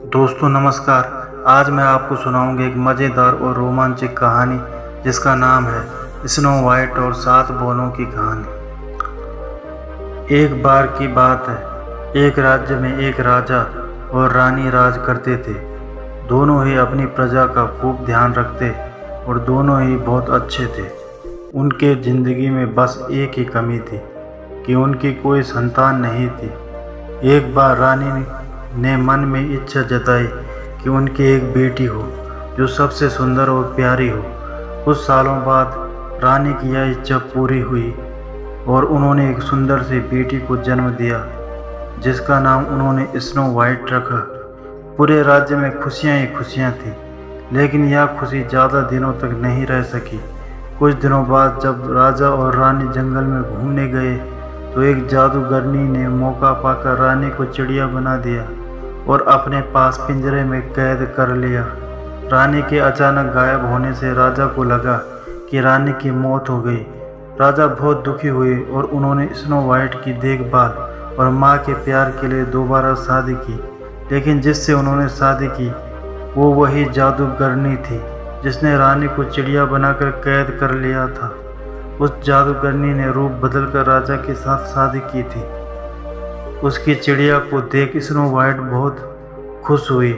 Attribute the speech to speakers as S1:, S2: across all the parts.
S1: दोस्तों नमस्कार। आज मैं आपको सुनाऊंगा एक मज़ेदार और रोमांचक कहानी जिसका नाम है स्नो वाइट और 7 बोनों की कहानी। एक बार की बात है, एक राज्य में एक राजा और रानी राज करते थे। दोनों ही अपनी प्रजा का खूब ध्यान रखते और दोनों ही बहुत अच्छे थे। उनके ज़िंदगी में बस एक ही कमी थी कि उनकी कोई संतान नहीं थी। एक बार रानी ने मन में इच्छा जताई कि उनकी एक बेटी हो जो सबसे सुंदर और प्यारी हो। कुछ सालों बाद रानी की यह इच्छा पूरी हुई और उन्होंने एक सुंदर सी बेटी को जन्म दिया जिसका नाम उन्होंने स्नो वाइट रखा। पूरे राज्य में खुशियां ही खुशियां थी, लेकिन यह खुशी ज़्यादा दिनों तक नहीं रह सकी। कुछ दिनों बाद जब राजा और रानी जंगल में घूमने गए तो एक जादूगरनी ने मौका पाकर रानी को चिड़िया बना दिया और अपने पास पिंजरे में कैद कर लिया। रानी के अचानक गायब होने से राजा को लगा कि रानी की मौत हो गई। राजा बहुत दुखी हुए और उन्होंने स्नो वाइट की देखभाल और माँ के प्यार के लिए दोबारा शादी की। लेकिन जिससे उन्होंने शादी की वो वही जादूगरनी थी जिसने रानी को चिड़िया बनाकर कैद कर लिया था। उस जादूगरनी ने रूप बदलकर राजा के साथ शादी की थी। उसकी चिड़िया को देख स्नो वाइट बहुत खुश हुई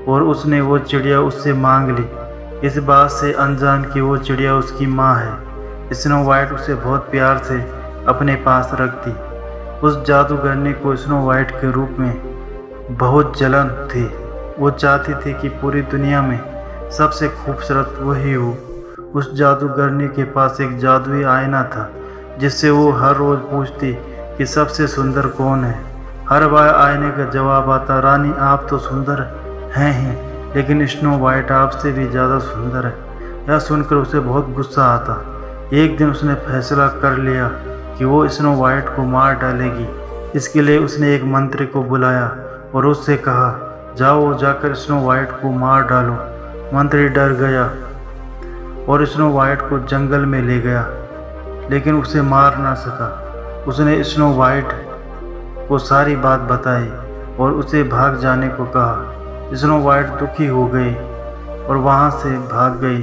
S1: और उसने वो चिड़िया उससे मांग ली, इस बात से अनजान कि वो चिड़िया उसकी माँ है। स्नो वाइट उसे बहुत प्यार से अपने पास रखती। उस जादूगरनी को स्नो वाइट के रूप में बहुत जलन थी। वो चाहती थी कि पूरी दुनिया में सबसे खूबसूरत वही हो। उस जादूगरनी के पास एक जादुई आईना था जिससे वो हर रोज़ पूछती कि सबसे सुंदर कौन है। हर बार आईने का जवाब आता, रानी आप तो सुंदर हैं ही, लेकिन स्नो वाइट आपसे भी ज़्यादा सुंदर है। यह सुनकर उसे बहुत गुस्सा आता। एक दिन उसने फैसला कर लिया कि वो स्नो वाइट को मार डालेगी। इसके लिए उसने एक मंत्री को बुलाया और उससे कहा, जाओ जाकर स्नो वाइट को मार डालो। मंत्री डर गया और स्नो वाइट को जंगल में ले गया, लेकिन उसे मार ना सका। उसने स्नो वाइट को सारी बात बताई और उसे भाग जाने को कहा। स्नो वाइट दुखी हो गई और वहाँ से भाग गई।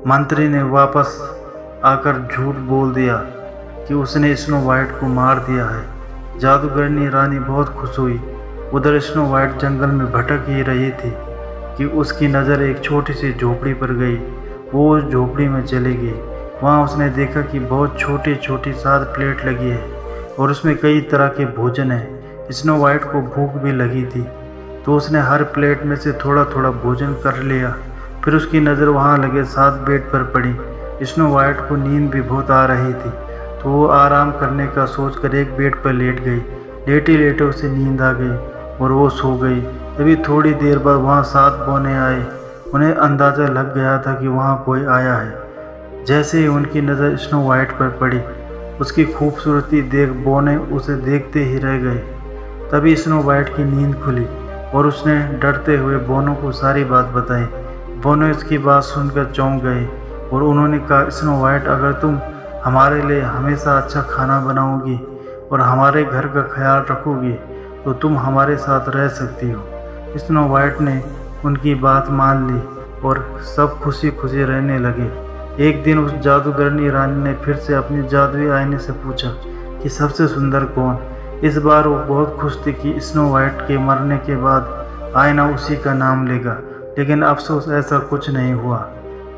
S1: मंत्री ने वापस आकर झूठ बोल दिया कि उसने स्नो वाइट को मार दिया है। जादूगरनी रानी बहुत खुश हुई। उधर स्नो वाइट जंगल में भटक ही रही थी कि उसकी नज़र एक छोटी सी झोपड़ी पर गई। वो उस झोपड़ी में चली गई। वहाँ उसने देखा कि बहुत छोटी छोटी 7 प्लेट लगी है और उसमें कई तरह के भोजन है। स्नो वाइट को भूख भी लगी थी तो उसने हर प्लेट में से थोड़ा थोड़ा भोजन कर लिया। फिर उसकी नज़र वहाँ लगे 7 बेड पर पड़ी। स्नो वाइट को नींद भी बहुत आ रही थी तो वो आराम करने का सोचकर एक बेड पर लेट गई। लेटे लेटे उसे नींद आ गई और वो सो गई। तभी थोड़ी देर बाद वहाँ 7 बौने आए। उन्हें अंदाज़ा लग गया था कि वहाँ कोई आया है। जैसे ही उनकी नज़र स्नो वाइट पर पड़ी, उसकी खूबसूरती देख बौने उसे देखते ही रह गए। तभी स्नो वाइट की नींद खुली और उसने डरते हुए बोनों को सारी बात बताई। बोने इसकी बात सुनकर चौंक गए और उन्होंने कहा, स्नो वाइट अगर तुम हमारे लिए हमेशा अच्छा खाना बनाओगी और हमारे घर का ख्याल रखोगी तो तुम हमारे साथ रह सकती हो। स्नो वाइट ने उनकी बात मान ली और सब खुशी खुशी रहने लगे। एक दिन उस जादूगरनी रानी ने फिर से अपनी जादुई आईने से पूछा कि सबसे सुंदर कौन। इस बार वो बहुत खुश थी कि स्नो वाइट के मरने के बाद आईना उसी का नाम लेगा, लेकिन अफसोस ऐसा कुछ नहीं हुआ।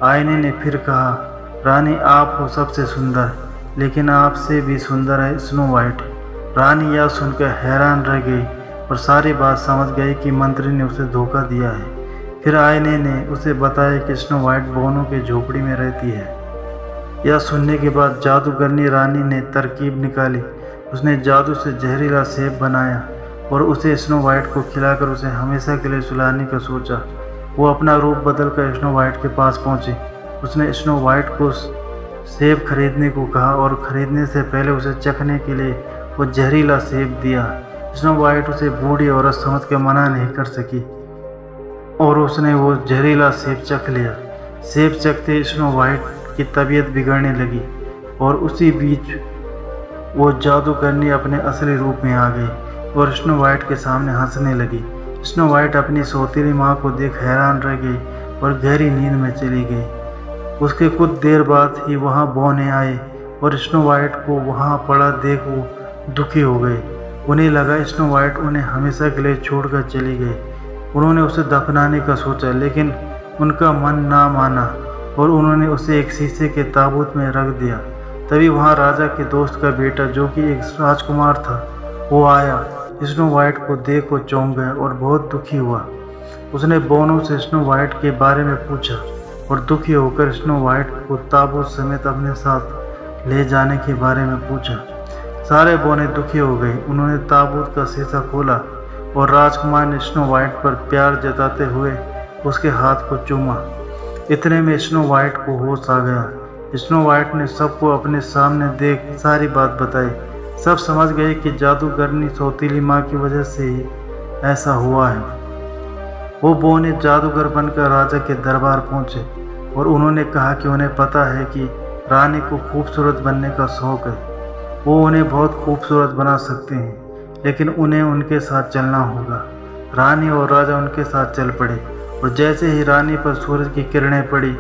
S1: आईने ने फिर कहा, रानी आप हो सबसे सुंदर, लेकिन आपसे भी सुंदर है स्नो वाइट। रानी यह सुनकर हैरान रह गई और सारी बात समझ गई कि मंत्री ने उसे धोखा दिया है। फिर आईने ने उसे बताया कि स्नो वाइट बोनों के झोपड़ी में रहती है। यह सुनने के बाद जादूगरनी रानी ने तरकीब निकाली। उसने जादू से जहरीला सेब बनाया और उसे स्नो वाइट को खिलाकर उसे हमेशा के लिए सुलाने का सोचा। वो अपना रूप बदलकर स्नो वाइट के पास पहुंची। उसने स्नो वाइट को सेब खरीदने को कहा और खरीदने से पहले उसे चखने के लिए वो जहरीला सेब दिया। स्नो वाइट उसे बूढ़ी औरत समझ कर मना नहीं कर सकी और उसने वो जहरीला सेब चख लिया। सेब चखते स्नो वाइट की तबीयत बिगड़ने लगी और उसी बीच वो जादूगरनी अपने असली रूप में आ गई और स्नो वाइट के सामने हंसने लगी। स्नो वाइट अपनी सौतेली माँ को देख हैरान रह गई और गहरी नींद में चली गई। उसके कुछ देर बाद ही वहाँ बौने आए और स्नो वाइट को वहाँ पड़ा देख वो दुखी हो गए। उन्हें लगा स्नो वाइट उन्हें हमेशा के लिए छोड़कर चली गई। उन्होंने उसे दफनाने का सोचा, लेकिन उनका मन ना माना और उन्होंने उसे एक शीशे के ताबूत में रख दिया। तभी वहाँ राजा के दोस्त का बेटा, जो कि एक राजकुमार था, वो आया। स्नो वाइट को देख वो चौंक गया और बहुत दुखी हुआ। उसने बोनो से स्नो वाइट के बारे में पूछा और दुखी होकर स्नो वाइट को ताबूत समेत अपने साथ ले जाने के बारे में पूछा। सारे बोने दुखी हो गए। उन्होंने ताबूत का शीशा खोला और राजकुमार ने स्नो वाइट पर प्यार जताते हुए उसके हाथ को चूमा। इतने में स्नो वाइट को होश आ गया। स्नो वाइट ने सबको अपने सामने देख सारी बात बताई। सब समझ गए कि जादूगरनी सौतीली माँ की वजह से ही ऐसा हुआ है। वो बोने जादूगर बनकर राजा के दरबार पहुँचे और उन्होंने कहा कि उन्हें पता है कि रानी को खूबसूरत बनने का शौक है। वो उन्हें बहुत खूबसूरत बना सकते हैं, लेकिन उन्हें उनके साथ चलना होगा। रानी और राजा उनके साथ चल पड़े और जैसे ही रानी पर सूरज की किरणें पड़ी,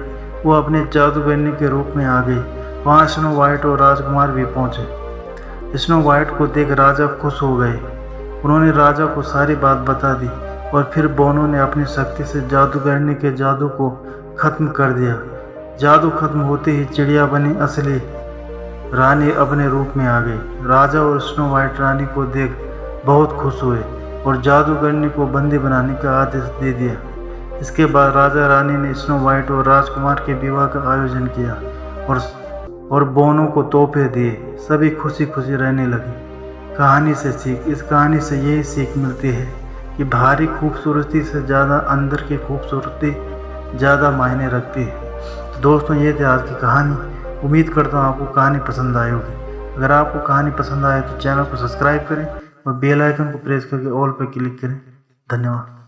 S1: वो अपने जादूगरनी के रूप में आ गई। वहाँ स्नो वाइट और राजकुमार भी पहुँचे। स्नो वाइट को देख राजा खुश हो गए। उन्होंने राजा को सारी बात बता दी और फिर बोनो ने अपनी शक्ति से जादूगरनी के जादू को खत्म कर दिया। जादू खत्म होते ही चिड़िया बनी असली रानी अपने रूप में आ गई। राजा और स्नो वाइट रानी को देख बहुत खुश हुए और जादूगरनी को बंदी बनाने का आदेश दे दिया। इसके बाद राजा रानी ने स्नो वाइट और राजकुमार के विवाह का आयोजन किया और बोनो को तोहफे दिए। सभी खुशी खुशी रहने लगे। कहानी से सीख। इस कहानी से यही सीख मिलती है कि बाहरी खूबसूरती से ज़्यादा अंदर की खूबसूरती ज़्यादा मायने रखती है। तो दोस्तों, ये थी आज की कहानी। उम्मीद करता हूँ आपको कहानी पसंद आई होगी। अगर आपको कहानी पसंद आए तो चैनल को सब्सक्राइब करें और बेल आइकन को प्रेस करके ऑल पर क्लिक करें। धन्यवाद।